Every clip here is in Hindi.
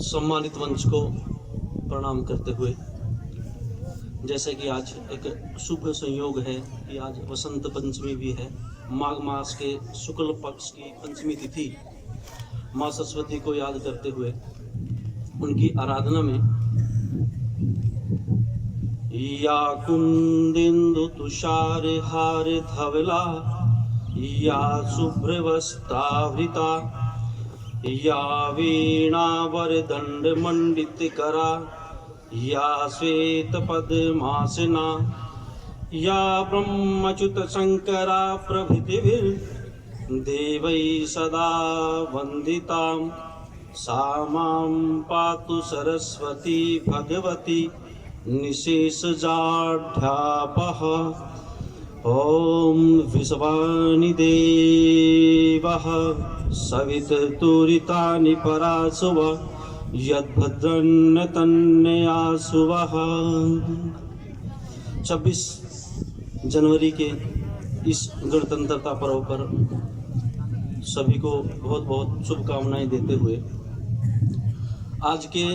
सम्मानित मंच को प्रणाम करते हुए, जैसे कि आज एक शुभ संयोग है कि आज वसंत पंचमी भी है, माघ मास के शुक्ल पक्ष की पंचमी तिथि, माँ सरस्वती को याद करते हुए उनकी आराधना में या कुंदिंदु तुषार हार धवला या शुभ्रवस्त्रावृता या वीणावरदंड मंडित करा या श्वेत पद्मासना या ब्रह्मच्युत शंकरा प्रभृतिभिर् देवै सदा वंदितां सा मां पातु सरस्वती भगवती निशेषजाढ्यापः। ॐ विश्वानि देवः सवितुरितानि परासुव यद्भद्रन्न तन्नयासुवः। 26 जनवरी के इस गणतंत्रता पर्व पर सभी को बहुत बहुत शुभकामनाएं देते हुए आज के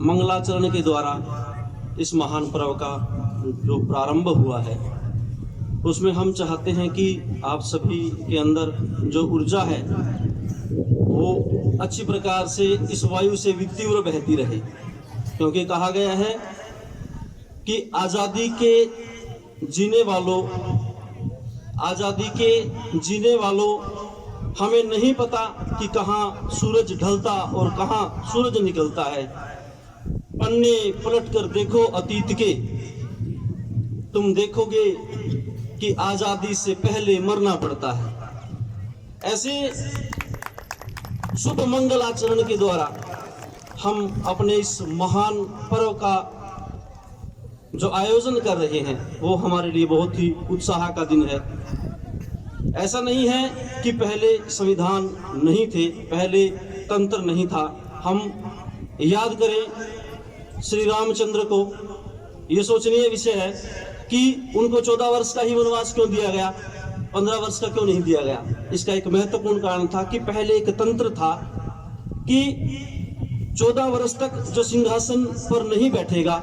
मंगलाचरण के द्वारा इस महान पर्व का जो प्रारंभ हुआ है उसमें हम चाहते हैं कि आप सभी के अंदर जो ऊर्जा है वो अच्छी प्रकार से इस वायु से तीव्र बहती रहे, क्योंकि कहा गया है कि आज़ादी के जीने वालों हमें नहीं पता कि कहाँ सूरज ढलता और कहाँ सूरज निकलता है। पन्ने पलट कर देखो अतीत के, तुम देखोगे कि आजादी से पहले मरना पड़ता है। ऐसे शुभ मंगल आचरण के द्वारा हम अपने इस महान पर्व का जो आयोजन कर रहे हैं वो हमारे लिए बहुत ही उत्साह का दिन है। ऐसा नहीं है कि पहले संविधान नहीं थे, पहले तंत्र नहीं था। हम याद करें श्री रामचंद्र को, ये सोचनीय विषय है कि उनको 14 वर्ष का ही वनवास क्यों दिया गया, 15 वर्ष का क्यों नहीं दिया गया। इसका एक महत्वपूर्ण कारण था कि पहले एक तंत्र था कि 14 वर्ष तक जो सिंहासन पर नहीं बैठेगा,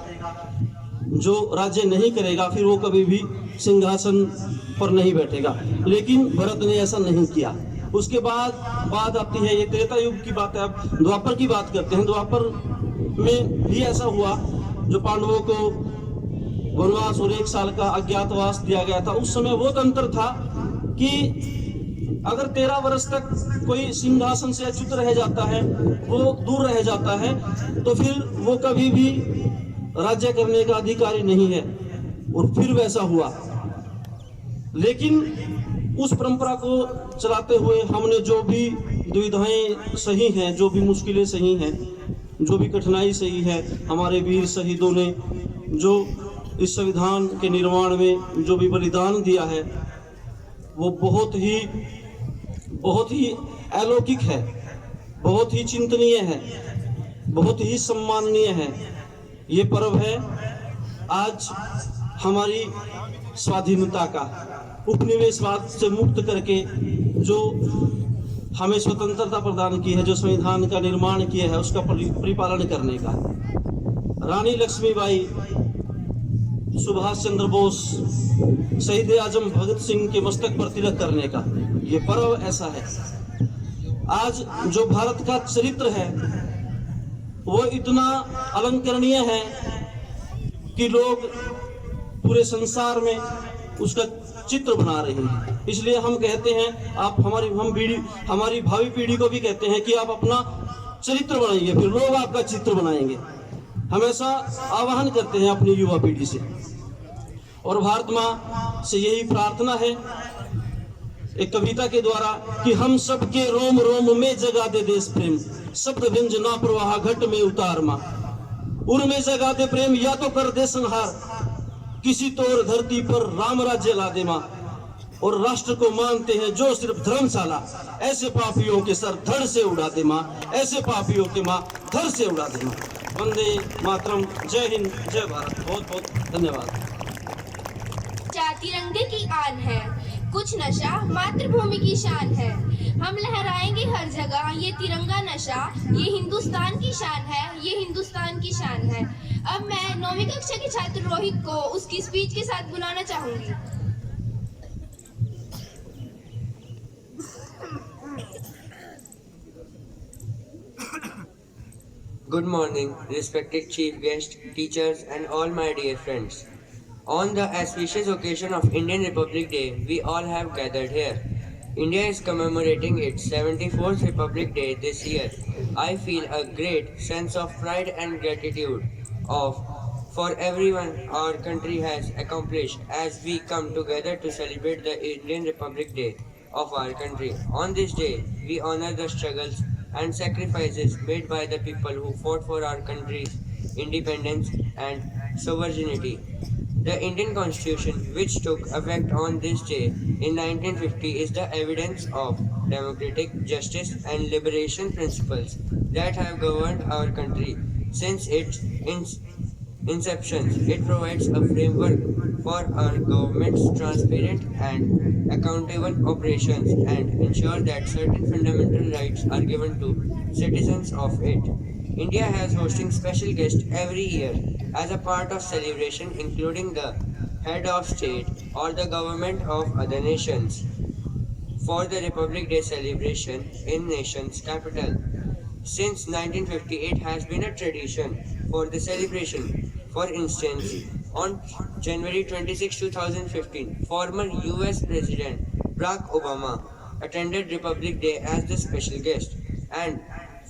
जो राज्य नहीं करेगा, फिर वो कभी भी सिंहासन पर नहीं बैठेगा। लेकिन भरत ने ऐसा नहीं किया। उसके बाद बात आती है, ये त्रेता युग की बात है, अब द्वापर की बात करते हैं। द्वापर में भी ऐसा हुआ, जो पांडवों को वनवास और 1 साल का अज्ञातवास दिया गया था। उस समय वो तंत्र था कि अगर 13 वर्ष तक कोई सिंहासन से अच्युत रह जाता है, वो दूर रह जाता है, तो फिर वो कभी भी राज्य करने का अधिकारी नहीं है। और फिर वैसा हुआ। लेकिन उस परंपरा को चलाते हुए हमने जो भी दुविधाएं सही हैं, जो भी मुश्किलें सही हैं, जो भी कठिनाई सही है, हमारे वीर शहीदों ने जो इस संविधान के निर्माण में जो भी बलिदान दिया है वो बहुत ही अलौकिक है, बहुत ही चिंतनीय है, बहुत ही सम्माननीय है। ये पर्व है आज हमारी स्वाधीनता का, उपनिवेशवाद से मुक्त करके जो हमें स्वतंत्रता प्रदान की है, जो संविधान का निर्माण किया है, उसका परिपालन करने का। रानी लक्ष्मीबाई, सुभाष चंद्र बोस, शहीद आजम भगत सिंह के मस्तक पर तिलक करने का ये पर्व ऐसा है। आज जो भारत का चरित्र है वो इतना अलंकरणीय है कि लोग पूरे संसार में उसका चित्र बना रहे हैं। इसलिए हम कहते हैं, आप हमारी भावी पीढ़ी को भी कहते हैं कि आप अपना चरित्र बनाइए, फिर लोग आपका चित्र बनाएंगे। हमेशा आह्वान करते हैं अपनी युवा पीढ़ी से, और भारत माँ से यही प्रार्थना है एक कविता के द्वारा कि हम सबके रोम रोम में जगा दे देश प्रेम, शब्द व्यंजना प्रवाह घट में उतार माँ। उर में जगा दे प्रेम या तो कर दे संहार, किसी तौर धरती पर राम राज्य ला दे माँ। और राष्ट्र को मानते हैं जो सिर्फ धर्मशाला, ऐसे पापियों के सर धड़ से उड़ा दे माँ, ऐसे पापियों के माँ धड़ से उड़ा दे माँ। वंदे मातरम। जय हिंद, जय भारत। बहुत बहुत धन्यवाद। तिरंगे की आन है, कुछ नशा मातृभूमि की शान है। हम लहराएंगे हर जगह ये तिरंगा नशा, ये हिंदुस्तान की शान है, ये हिंदुस्तान की शान है। अब मैं 9वीं कक्षा के छात्र रोहित को उसकी स्पीच के साथ बुलाना चाहूंगी। Good morning, respected chief guest, teachers, and all my dear friends. On the auspicious occasion of Indian Republic Day, we all have gathered here. India is commemorating its 74th Republic Day this year. I feel a great sense of pride and gratitude of for everyone our country has accomplished as we come together to celebrate the Indian Republic Day of our country. On this day, we honor the struggles and sacrifices made by the people who fought for our country's independence and sovereignty. The Indian Constitution, which took effect on this day in 1950, is the evidence of democratic justice and liberation principles that have governed our country since its inception. It provides a framework for our government's transparent and accountable operations and ensure that certain fundamental rights are given to citizens of it. India has hosting special guests every year as a part of celebration including the head of state or the government of other nations for the Republic Day celebration in nation's capital. Since 1950, it has been a tradition for the celebration. For instance, on January 26, 2015, former US President Barack Obama attended Republic Day as the special guest, and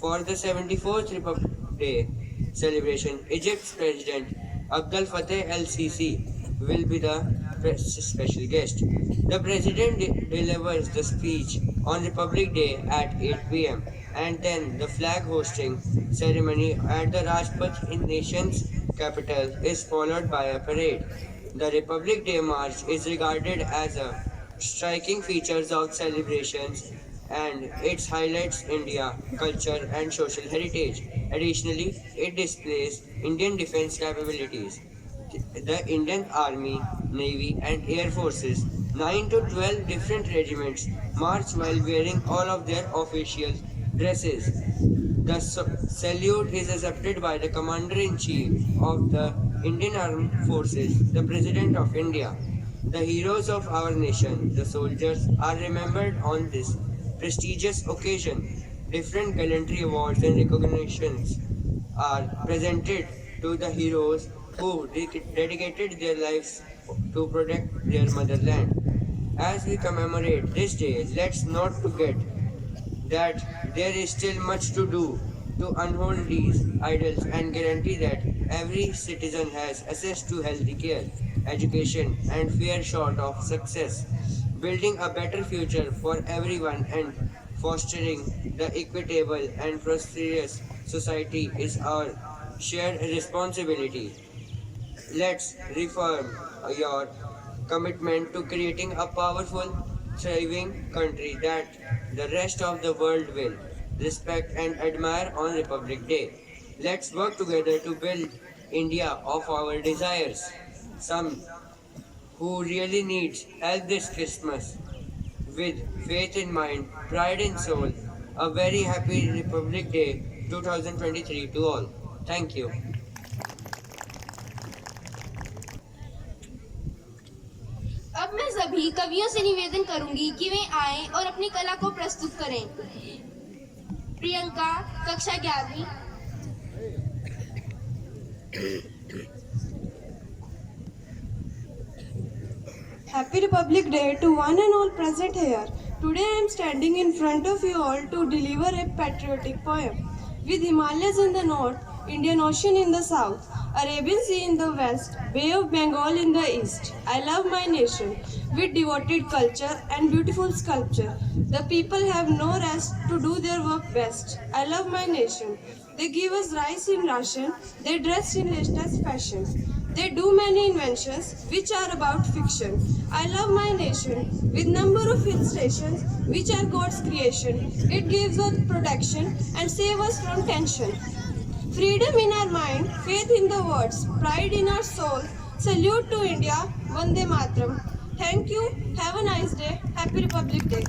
for the 74th Republic Day celebration, Egypt's President Abdel Fattah el-Sisi will be the special guest. The President delivers the speech on Republic Day at 8 p.m. and then the flag hosting ceremony at the Rajpath in nation's capital is followed by a parade. The Republic Day March is regarded as a striking feature of celebrations and it highlights India culture and social heritage. Additionally, it displays Indian defense capabilities. The Indian Army, Navy, and Air Forces, 9 to 12 different regiments march while wearing all of their official dresses. The salute is accepted by the Commander in Chief of the Indian Armed Forces, the President of India. The heroes of our nation, the soldiers, are remembered on this prestigious occasion. Different gallantry awards and recognitions are presented to the heroes who dedicated their lives to protect their motherland. As we commemorate this day, let's not forget that there is still much to do to unhold these idols and guarantee that every citizen has access to healthy care, education, and fair shot of success. Building a better future for everyone and fostering the equitable and prosperous society is our shared responsibility. Let's reaffirm your commitment to creating a powerful, thriving country that the rest of the world will respect and admire on Republic Day. Let's work together to build India of our desires. Some who really needs help this Christmas. With faith in mind, pride in soul, a very happy Republic Day 2023 to all. Thank you. अब मैं सभी कवियों से निवेदन करूंगी कि वे आएं और अपनी कला को प्रस्तुत करें। प्रियंका, कक्षा 11वीं। Happy Republic Day to one and all present here. Today I am standing in front of you all to deliver a patriotic poem. With Himalayas in the north, Indian Ocean in the south, Arabian Sea in the west, Bay of Bengal in the east, I love my nation with devoted culture and beautiful sculpture. The people have no rest to do their work best. I love my nation. They give us rice in ration, they dress in latest fashion. They do many inventions which are about fiction. I love my nation with number of hill stations which are God's creation. It gives us protection and save us from tension. Freedom in our mind, faith in the words, pride in our soul. Salute to India, Vande Mataram. Thank you. Have a nice day. Happy Republic Day.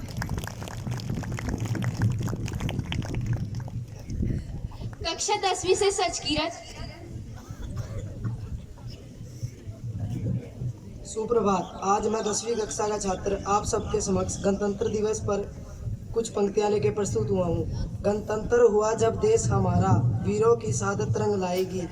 कक्षा 10वीं से सचकीरत। सुप्रभात। आज मैं 10वीं कक्षा का छात्र आप सबके समक्ष गणतंत्र दिवस पर कुछ पंक्तियां लेके प्रस्तुत हुआ हूँ। गणतंत्र हुआ जब देश हमारा, वीरों की शहादत रंग लाएगी।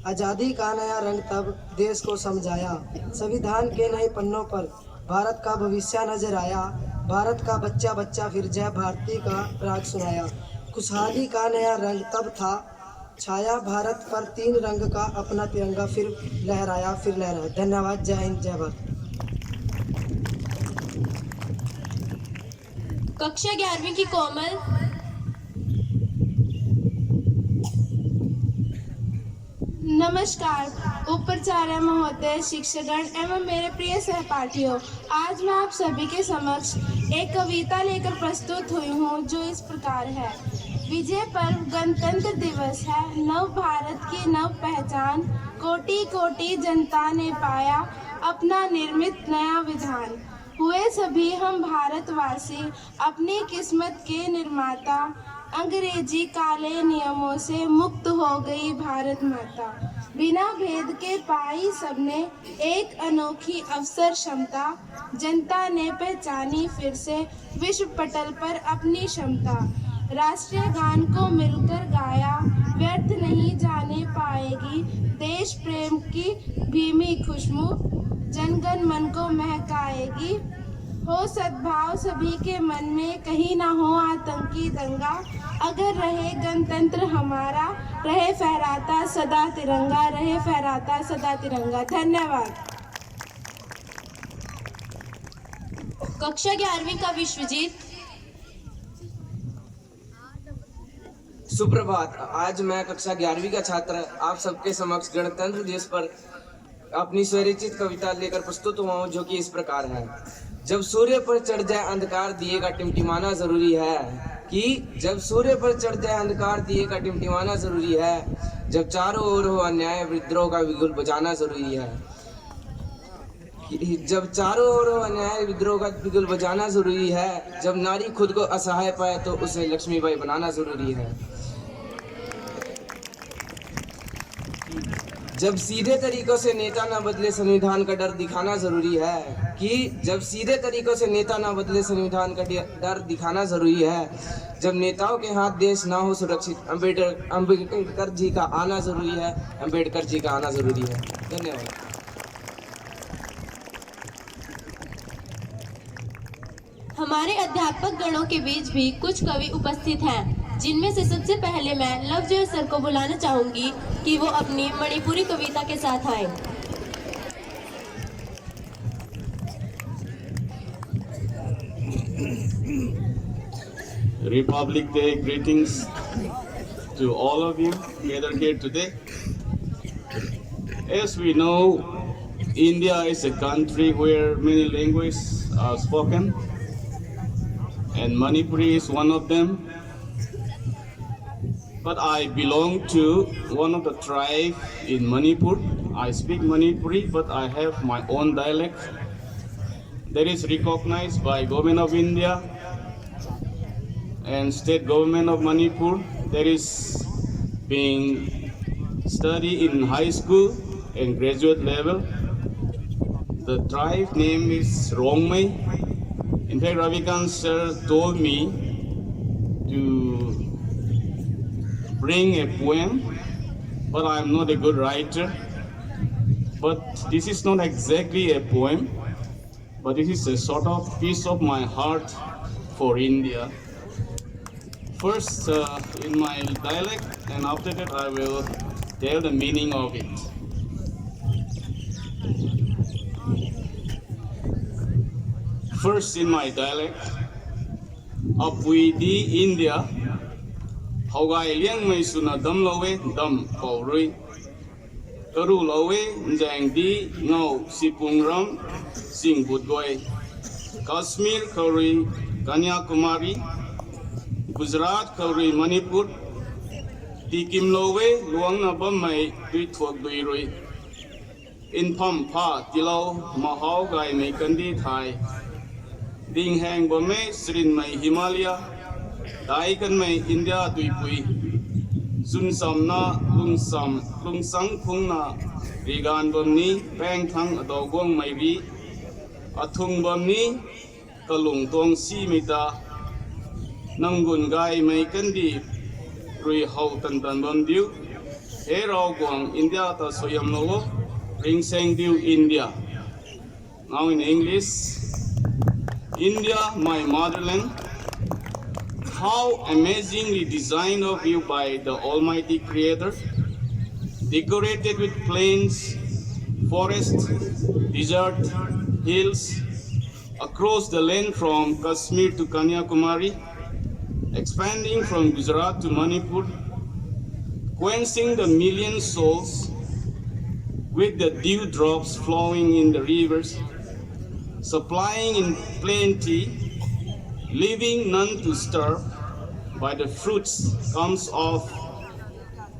आज़ादी का नया रंग तब देश को समझाया। संविधान के नए पन्नों पर भारत का भविष्य नजर आया। भारत का बच्चा बच्चा फिर जय भारती का राग सुनाया। खुशहाली का नया रंग तब था छाया। भारत पर 3 रंग का अपना तिरंगा फिर लहराया। धन्यवाद। जय हिंद, जय भारत। कक्षा 11वीं की कोमल। नमस्कार उपाचार्य महोदय, शिक्षकगण एवं मेरे प्रिय सहपाठियों। आज मैं आप सभी के समक्ष एक कविता लेकर प्रस्तुत हुई हूँ जो इस प्रकार है। विजय पर्व गणतंत्र दिवस है, नव भारत की नव पहचान। कोटि कोटि जनता ने पाया अपना निर्मित नया विधान। हुए सभी हम भारतवासी अपनी किस्मत के निर्माता। अंग्रेजी काले नियमों से मुक्त हो गई भारत माता। बिना भेद के पाई सबने एक अनोखी अवसर क्षमता। जनता ने पहचानी फिर से विश्व पटल पर अपनी क्षमता। राष्ट्रीय गान को मिलकर गाया, व्यर्थ नहीं जाने पाएगी। देश प्रेम की भीमी खुशबू जनगण मन को महकाएगी। हो सद्भाव सभी के मन में, कहीं ना हो आतंकी दंगा। अगर रहे गणतंत्र हमारा, रहे फहराता सदा तिरंगा, रहे फहराता सदा तिरंगा। धन्यवाद। कक्षा 11वीं का विश्वजीत। सुप्रभात। आज मैं कक्षा 11वीं का छात्र आप सबके समक्ष गणतंत्र दिवस पर अपनी स्वरचित कविता लेकर प्रस्तुत हुआ हूँ, जो कि इस प्रकार है। जब सूर्य पर चढ़ जाए अंधकार, दिए का टिमटिमाना जरूरी है। कि जब सूर्य पर चढ़ जाए अंधकार, दिए का टिमटिमाना जरूरी है। जब चारों ओर हो अन्याय, विद्रोह का बिगुल बजाना जरूरी है। जब चारों ओर हो अन्याय, विद्रोह का बिगुल बजाना जरूरी है। जब नारी खुद को असहाय पाए तो उसे लक्ष्मीबाई बनाना जरूरी है। जब सीधे तरीकों से नेता ना बदले, संविधान का डर दिखाना जरूरी है। कि जब सीधे तरीकों से नेता ना बदले, संविधान का डर दिखाना जरूरी है। जब नेताओं के हाथ देश ना हो सुरक्षित, अम्बेडकर जी का आना जरूरी है। अम्बेडकर जी का आना जरूरी है। धन्यवाद। हमारे अध्यापक गणों के बीच भी कुछ कवि उपस्थित हैं, जिनमें से सबसे पहले मैं लवजोय सर को बुलाना चाहूंगी कि वो अपनी मणिपुरी कविता के साथ आए। Republic Day greetings to all of you gathered here today. As we know, India is a country where many languages are spoken, and Manipuri is one of them. But I belong to one of the tribes in Manipur. I speak Manipuri, but I have my own dialect that is recognized by Government of India and State Government of Manipur. That is being studied in high school and graduate level. The tribe name is Rongmei. In fact, Ravikant sir told me to bring a poem, but I am not a good writer. But this is not exactly a poem, but this is a sort of piece of my heart for India. First in my dialect, and after that I will tell the meaning of it. First in my dialect, Apui di India, Hogai liang mai suna dam lowe dam paurui, Karu lowe jang di ngau sipung ram sing budgoi, Kashmir kauri Kanyakumari, Gujarat kauri Manipur, Tikim lowe luang na bam mai dui thuak dui rui, in Pham Pha Tilau Mahau Gai Mei Kandi Thai Ding Hang Bome Srin Mai Himalaya Dai Kan Mai India Tui Pui Sun Sam Na Lung Sam Lung Sang Phung Na Rigan Bom Ni Peng Thang Adogong Mai Ri Athung Bom Ni Kalung Tong Si Mita Nangun Gai Mai Kandi Rui Hau Tan Tan Bom Diu He Rao Guang India Ta Soyam Logo Ring Seng Diu India. Now in English, India, my motherland, how amazingly designed of you by the Almighty Creator, decorated with plains, forests, desert, hills, across the land from Kashmir to Kanyakumari, expanding from Gujarat to Manipur, quenching the million souls with the dewdrops flowing in the rivers, supplying in plenty, leaving none to starve, by the fruits comes of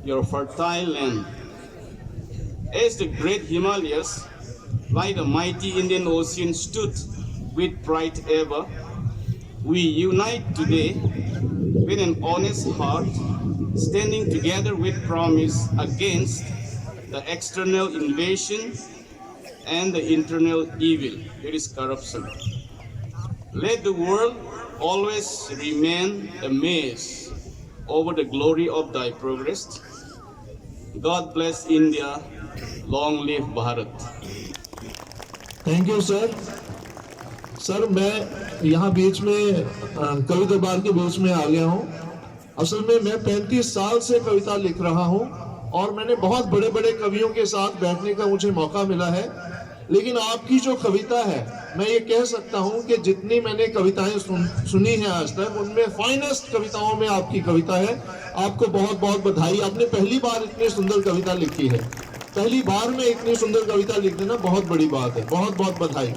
your fertile land. As the great Himalayas, like the mighty Indian Ocean, stood with pride ever, we unite today with an honest heart, standing together with promise against the external invasion and the internal evil, it is corruption. Let the world always remain amazed over the glory of thy progress. God bless India. Long live Bharat. Thank you sir. Sir मैं यहाँ बीच में कवि दरबार के बीच में आ गया हूँ। असल में मैं 35 साल से कविता लिख रहा हूँ और मैंने बहुत बड़े बड़े कवियों के साथ बैठने का मुझे मौका मिला है, लेकिन आपकी जो कविता है, मैं ये कह सकता हूँ कि जितनी मैंने कविताएं सुनी हैं आज तक, उनमें फाइनेस्ट कविताओं में आपकी कविता है। आपको बहुत बहुत बधाई। आपने पहली बार इतनी सुंदर कविता लिखी है। पहली बार में इतनी सुंदर कविता लिख देना बहुत बड़ी बात है। बहुत बहुत बधाई।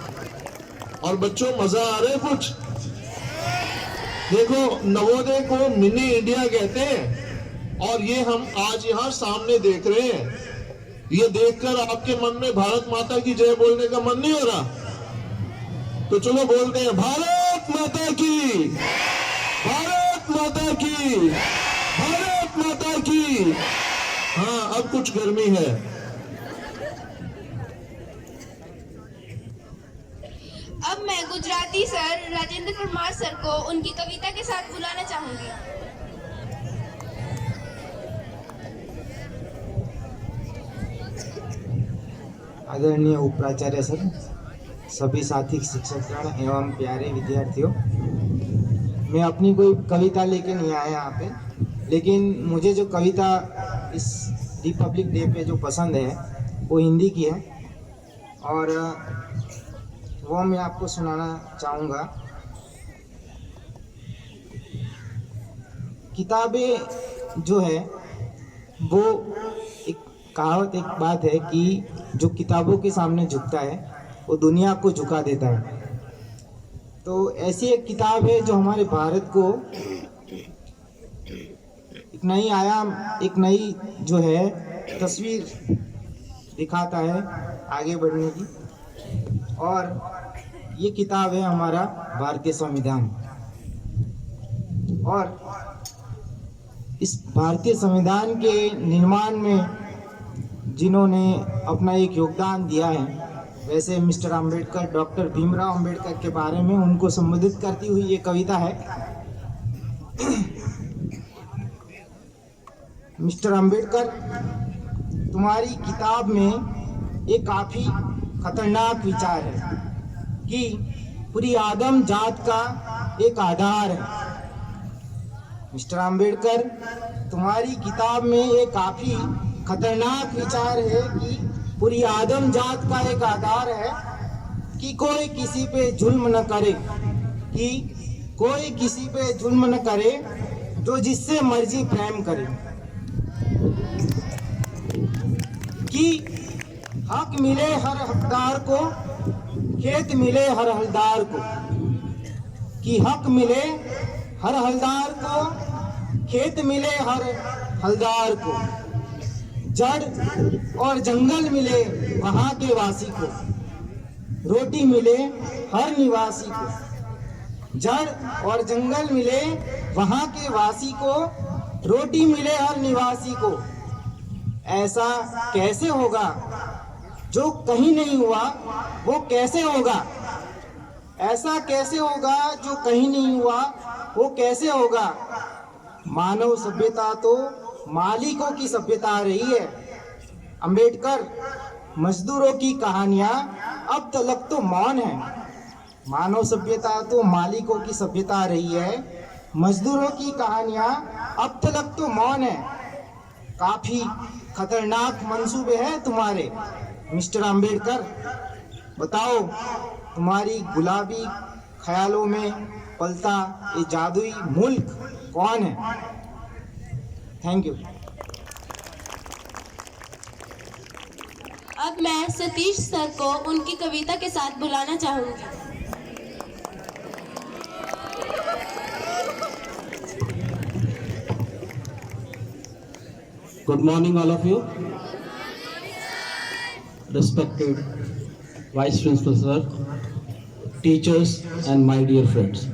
और बच्चों, मजा आ रहा है कुछ? देखो, नवोदय को मिनी इंडिया कहते हैं और ये हम आज यहाँ सामने देख रहे हैं। ये देखकर आपके मन में भारत माता की जय बोलने का मन नहीं हो रहा? तो चलो बोलते हैं, भारत माता की, भारत माता की, भारत माता की। हाँ, अब कुछ गर्मी है। अब मैं गुजराती सर राजेंद्र परमार सर को उनकी कविता के साथ बुलाना चाहूंगी। आदरणीय उपाचार्य सर, सभी साथी शिक्षकगण एवं प्यारे विद्यार्थियों, मैं अपनी कोई कविता लेके नहीं आया यहाँ पे, लेकिन मुझे जो कविता इस रिपब्लिक डे पे जो पसंद है वो हिंदी की है और वो मैं आपको सुनाना चाहूँगा। किताबें जो है वो एक कहावत, एक बात है कि जो किताबों के सामने झुकता है वो दुनिया को झुका देता है। तो ऐसी एक किताब है जो हमारे भारत को एक नई आयाम, एक नई जो है तस्वीर दिखाता है आगे बढ़ने की। और ये किताब है हमारा भारतीय संविधान। और इस भारतीय संविधान के निर्माण में जिन्होंने अपना एक योगदान दिया है, वैसे मिस्टर अंबेडकर, डॉक्टर भीमराव अंबेडकर के बारे में उनको संबोधित करती हुई ये कविता है। मिस्टर अंबेडकर, तुम्हारी किताब में एक काफ़ी खतरनाक विचार है कि पूरी आदम जात का एक आधार है। मिस्टर अंबेडकर, तुम्हारी किताब में एक काफ़ी खतरनाक विचार है कि पूरी आदम जात का एक आधार है कि कोई किसी पे जुल्म न करे, कि कोई किसी पे जुल्म न करे, जो जिससे मर्जी प्रेम करे, कि हक मिले हर हकदार को, खेत मिले हर हलदार को, कि हक मिले हर हलदार को, खेत मिले हर हलदार को, जड़ और जंगल मिले वहाँ के वासी को, रोटी मिले हर निवासी को। जड़ और जंगल मिले वहाँ के वासी को, रोटी मिले हर निवासी को। ऐसा कैसे होगा जो कहीं नहीं हुआ वो कैसे होगा? ऐसा कैसे होगा जो कहीं नहीं हुआ वो कैसे होगा? मानव सभ्यता तो मालिकों की सभ्यता रही है। अंबेडकर, मजदूरों की कहानियां अब तक तो मौन है। मानव सभ्यता तो मालिकों की सभ्यता रही है, मजदूरों की कहानियां अब तक तो मौन है। काफी खतरनाक मंसूबे हैं तुम्हारे मिस्टर अंबेडकर। बताओ, तुम्हारी गुलाबी ख्यालों में पलता ये जादुई मुल्क कौन है? Thank you. अब मैं सतीश सर को उनकी कविता के साथ बुलाना चाहूंगी। Good morning, all of you. Respected Vice Principal Sir, teachers and my dear friends.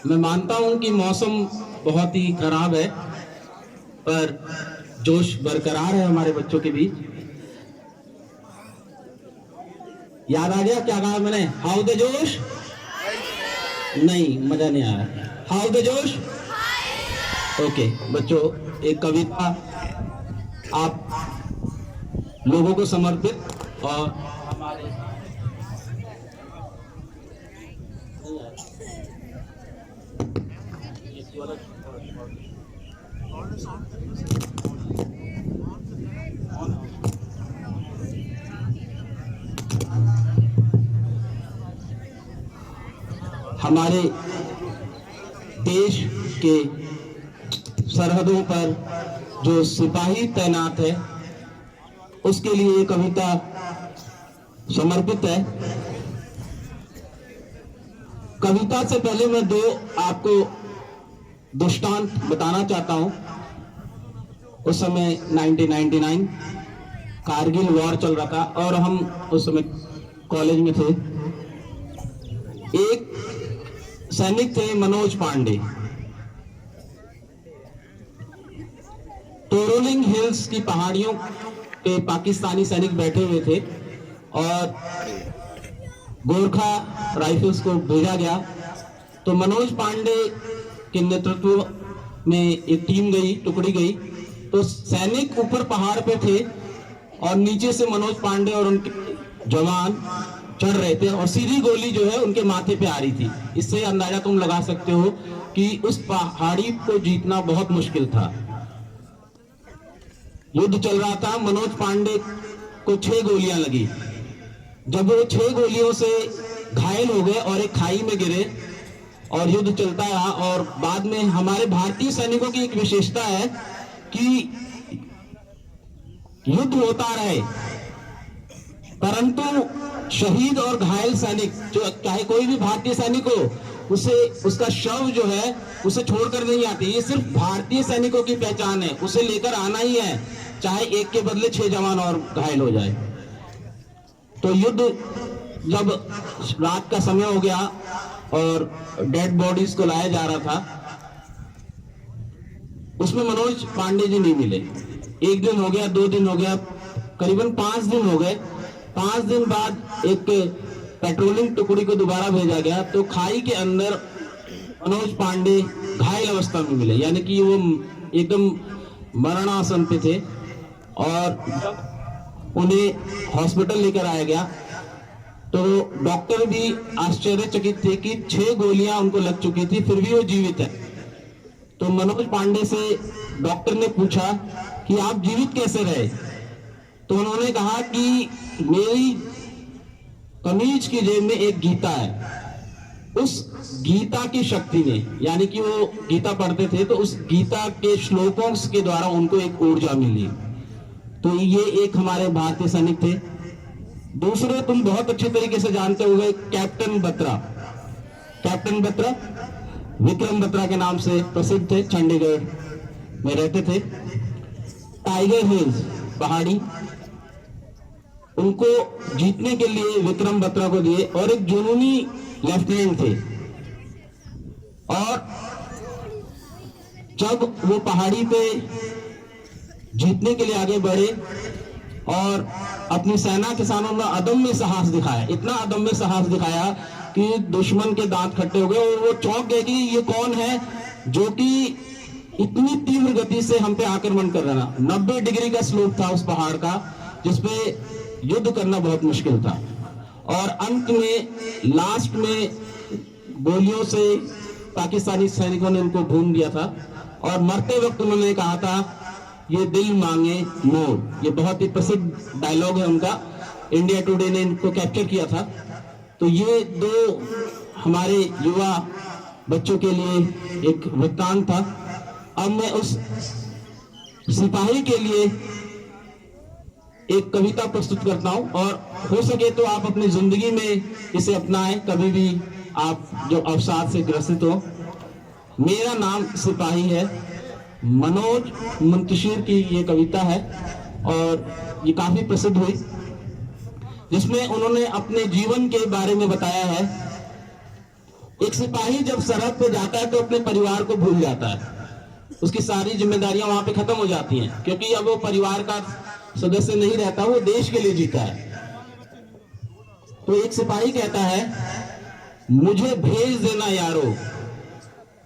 मैं मानता हूं कि मौसम बहुत ही खराब है, पर जोश बरकरार है हमारे बच्चों के बीच। याद आ गया क्या कहा मैंने? हाउ द जोश? नहीं, मजा नहीं आया। हाउ द जोश? ओके बच्चों, एक कविता आप लोगों को समर्पित और हमारे हमारे देश के सरहदों पर जो सिपाही तैनात है उसके लिए ये कविता समर्पित है। कविता से पहले मैं दो आपको दृष्टांत बताना चाहता हूं। उस समय 1999 कारगिल वॉर चल रहा था और हम उस समय कॉलेज में थे। एक सैनिक थे मनोज पांडे। टोरोलिंग हिल्स की पहाड़ियों पे पाकिस्तानी सैनिक बैठे हुए थे और गोरखा राइफल्स को भेजा गया। तो मनोज पांडे के नेतृत्व में एक टीम गई, टुकड़ी गई। तो सैनिक ऊपर पहाड़ पे थे और नीचे से मनोज पांडे और उनके जवान चढ़ रहे थे और सीधी गोली जो है उनके माथे पे आ रही थी। इससे अंदाजा तुम लगा सकते हो कि उस पहाड़ी को जीतना बहुत मुश्किल था। युद्ध चल रहा था। मनोज पांडे को 6 गोलियां लगी। जब वो 6 गोलियों से घायल हो गए और एक खाई में गिरे और युद्ध चलता रहा। और बाद में हमारे भारतीय सैनिकों की एक विशेषता है कि युद्ध होता रहे परंतु शहीद और घायल सैनिक, जो चाहे कोई भी भारतीय सैनिक हो, उसे उसका शव जो है उसे छोड़कर नहीं आती। ये सिर्फ भारतीय सैनिकों की पहचान है, उसे लेकर आना ही है, चाहे एक के बदले 6 जवान और घायल हो जाए। तो युद्ध जब रात का समय हो गया और डेड बॉडीज को लाया जा रहा था, उसमें मनोज पांडे जी नहीं मिले। 1 दिन हो गया, 2 दिन हो गया, करीबन 5 दिन हो गए। 5 दिन बाद एक पेट्रोलिंग टुकड़ी को दोबारा भेजा गया तो खाई के अंदर मनोज पांडे घायल अवस्था में मिले, यानी कि वो एकदम मरणासन पे थे। और उन्हें हॉस्पिटल लेकर आया गया तो डॉक्टर भी आश्चर्यचकित थे कि 6 गोलियां उनको लग चुकी थी, फिर भी वो जीवित है। तो मनोज पांडे से डॉक्टर ने पूछा कि आप जीवित कैसे रहे? तो उन्होंने कहा कि मेरी कमीज की जेब में एक गीता है, उस गीता की शक्ति ने, यानी कि वो गीता पढ़ते थे तो उस गीता के श्लोकों के द्वारा उनको एक ऊर्जा मिली। तो ये एक हमारे भारतीय सैनिक थे। दूसरे तुम बहुत अच्छे तरीके से जानते होंगे, कैप्टन बत्रा। कैप्टन बत्रा विक्रम बत्रा के नाम से प्रसिद्ध थे, चंडीगढ़ में रहते थे। टाइगर हिल्स पहाड़ी, उनको जीतने के लिए विक्रम बत्रा को दिए और एक जुनूनी लेफ्टिनेंट थे। और जब वो पहाड़ी पे जीतने के लिए आगे बढ़े और अपनी सेना के सामने उन्होंने अदम्य साहस दिखाया, इतना अदम्य साहस दिखाया कि दुश्मन के दांत खट्टे हो गए और वो चौंक गए कि ये कौन है जो कि इतनी तीव्र गति से हम पे आक्रमण कर रहा। 90 डिग्री का स्लोप था उस पहाड़ का, जिसपे युद्ध करना बहुत मुश्किल था। और अंत में लास्ट में गोलियों से पाकिस्तानी सैनिकों ने उनको भून दिया था और मरते वक्त उन्होंने कहा था, ये दिल मांगे मोर। ये बहुत ही प्रसिद्ध डायलॉग है उनका, इंडिया टुडे ने इनको कैप्चर किया था। तो ये दो हमारे युवा बच्चों के लिए एक वृत्तांत था। अब मैं उस सिपाही के लिए एक कविता प्रस्तुत करता हूं और हो सके तो आप अपनी जिंदगी में इसे अपनाएं कभी भी आप जो अवसाद से ग्रसित हो। मेरा नाम सिपाही है, मनोज मुंतशिर की ये कविता है और ये काफी प्रसिद्ध हुई, जिसमें उन्होंने अपने जीवन के बारे में बताया है। एक सिपाही जब सरहद पे जाता है तो अपने परिवार को भूल जाता है, उसकी सारी जिम्मेदारियां वहां पे खत्म हो जाती हैं, क्योंकि अब वो परिवार का सदस्य नहीं रहता, वो देश के लिए जीता है। तो एक सिपाही कहता है, मुझे भेज देना यारो,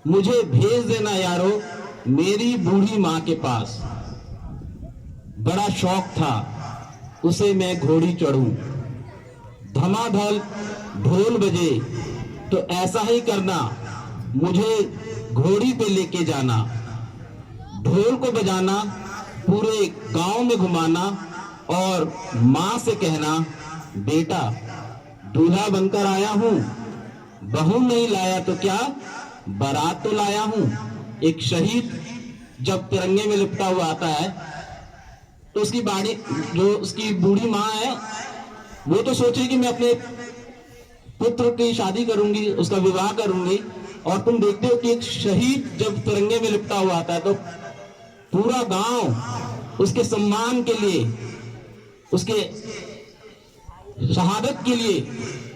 मुझे भेज देना यारो मेरी बूढ़ी माँ के पास। बड़ा शौक था उसे मैं घोड़ी चढ़ूं, धमाधल ढोल बजे तो ऐसा ही करना, मुझे घोड़ी पे लेके जाना, ढोल को बजाना, पूरे गांव में घुमाना और माँ से कहना, बेटा दूल्हा बनकर आया हूं, बहू नहीं लाया तो क्या बारात तो लाया हूं। एक शहीद जब तिरंगे में लिपटा हुआ आता है तो उसकी बाड़ी जो उसकी बूढ़ी माँ है वो तो सोचे कि मैं अपने पुत्र की शादी करूंगी, उसका विवाह करूंगी, और तुम देखते हो कि एक शहीद जब तिरंगे में लिपटा हुआ आता है तो पूरा गांव उसके सम्मान के लिए, उसके शहादत के लिए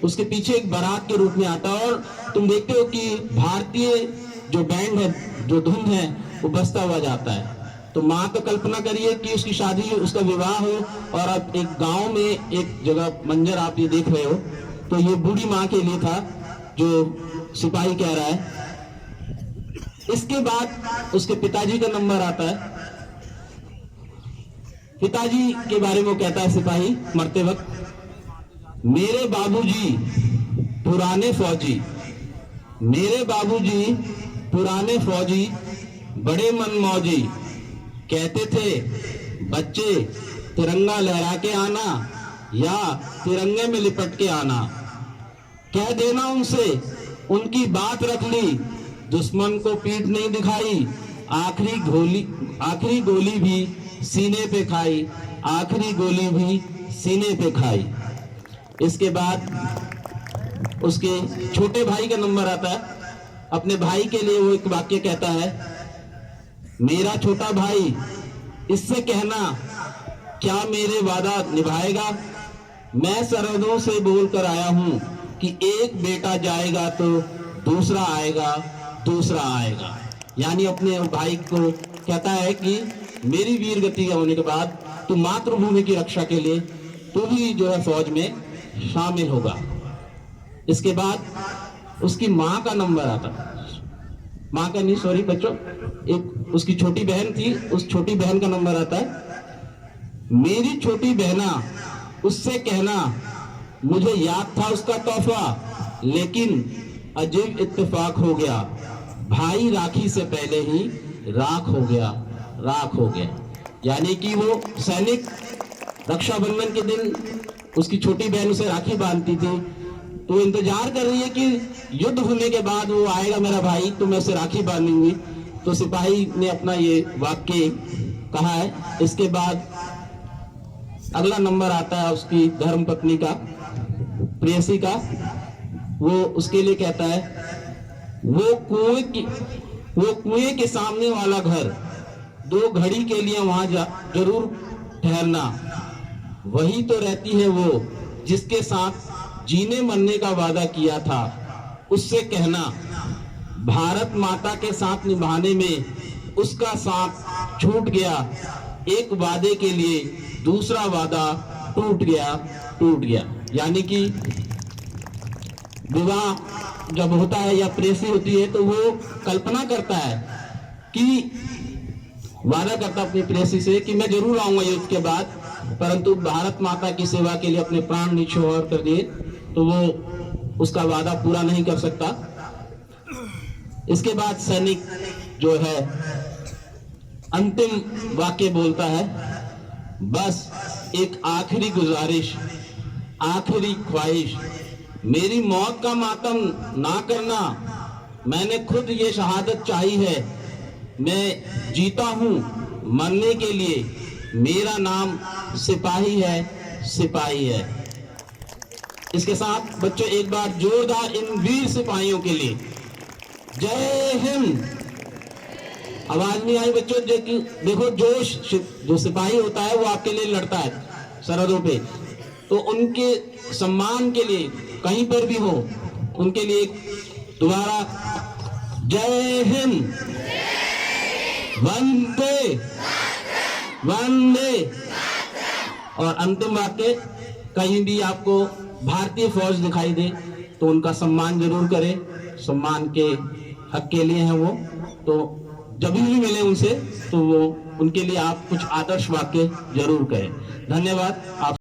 उसके पीछे एक बारात के रूप में आता है। और तुम देखते हो कि भारतीय जो बैंड है, जो धुन है, वो बजता हुआ जाता है। तो माँ तो कल्पना करिए कि उसकी शादी, उसका विवाह हो और अब एक गांव में एक जगह मंजर आप ये देख रहे हो। तो ये बूढ़ी माँ के लिए था जो सिपाही कह रहा है। इसके बाद उसके पिताजी का नंबर आता है। पिताजी के बारे में वो कहता है सिपाही मरते वक्त, मेरे बाबूजी पुराने फौजी, मेरे बाबूजी पुराने फौजी बड़े मनमौजी, कहते थे बच्चे तिरंगा लहरा के आना या तिरंगे में लिपट के आना। कह देना उनसे उनकी बात रख ली, दुश्मन को पीठ नहीं दिखाई, आखिरी गोली भी सीने पे खाई, आखिरी गोली भी सीने पे खाई। इसके बाद उसके छोटे भाई का नंबर आता है। अपने भाई के लिए वो एक वाक्य कहता है, मेरा छोटा भाई इससे कहना क्या मेरे वादा निभाएगा, मैं सरहदों से बोल कर आया हूं कि एक बेटा जाएगा तो दूसरा आएगा, दूसरा आएगा। यानी अपने भाई को कहता है कि मेरी वीर गति होने के बाद तू मातृभूमि की रक्षा के लिए तू भी जो है फौज में शामिल होगा। इसके बाद उसकी माँ का नंबर आता, माँ का नहीं सॉरी बच्चों, एक उसकी छोटी बहन थी, उस छोटी बहन का नंबर आता है। मेरी छोटी बहना उससे कहना, मुझे याद था उसका तोहफा लेकिन अजीब इत्तेफाक हो गया, भाई राखी से पहले ही राख हो गया, राख हो गया। यानी कि वो सैनिक रक्षाबंधन के दिन उसकी छोटी बहन उसे राखी बांधती थी, तो इंतजार कर रही है कि युद्ध होने के बाद वो आएगा मेरा भाई तो मैं उसे राखी बांधूंगी। तो सिपाही ने अपना ये वाक्य कहा है। इसके बाद अगला नंबर आता है उसकी धर्मपत्नी का, प्रेयसी का। वो उसके लिए कहता है, वो कुएं के सामने वाला घर 2 घड़ी के लिए वहां जरूर ठहरना। वही तो रहती है वो जिसके साथ जीने मरने का वादा किया था। उससे कहना भारत माता के साथ निभाने में उसका साथ छूट गया। एक वादे के लिए दूसरा वादा टूट गया। यानी कि विवाह जब होता है या प्रेसी होती है तो वो कल्पना करता है कि वादा करता अपनी प्रेसी से कि मैं जरूर आऊंगा युद्ध के बाद, परंतु भारत माता की सेवा के लिए अपने प्राण न्यौछावर कर दिए तो वो उसका वादा पूरा नहीं कर सकता। इसके बाद सैनिक जो है अंतिम वाक्य बोलता है, बस एक आखिरी गुजारिश, आखिरी ख्वाहिश, मेरी मौत का मातम ना करना। मैंने खुद ये शहादत चाही है। मैं जीता हूं मरने के लिए। मेरा नाम सिपाही है। इसके साथ बच्चों एक बार जोरदार इन वीर सिपाहियों के लिए जय हिंद। आवाज नहीं आई बच्चों? देखो जोश, जो सिपाही होता है वो आपके लिए लड़ता है सरहदों पे, तो उनके सम्मान के लिए कहीं पर भी हो उनके लिए दोबारा जय हिंद, वंदे। और अंतिम वाक्य, कहीं भी आपको भारतीय फौज दिखाई दे तो उनका सम्मान जरूर करें। सम्मान के हक के लिए हैं वो, तो जब भी मिले उनसे तो वो उनके लिए आप कुछ आदर्श वाक्य जरूर करें। धन्यवाद। आप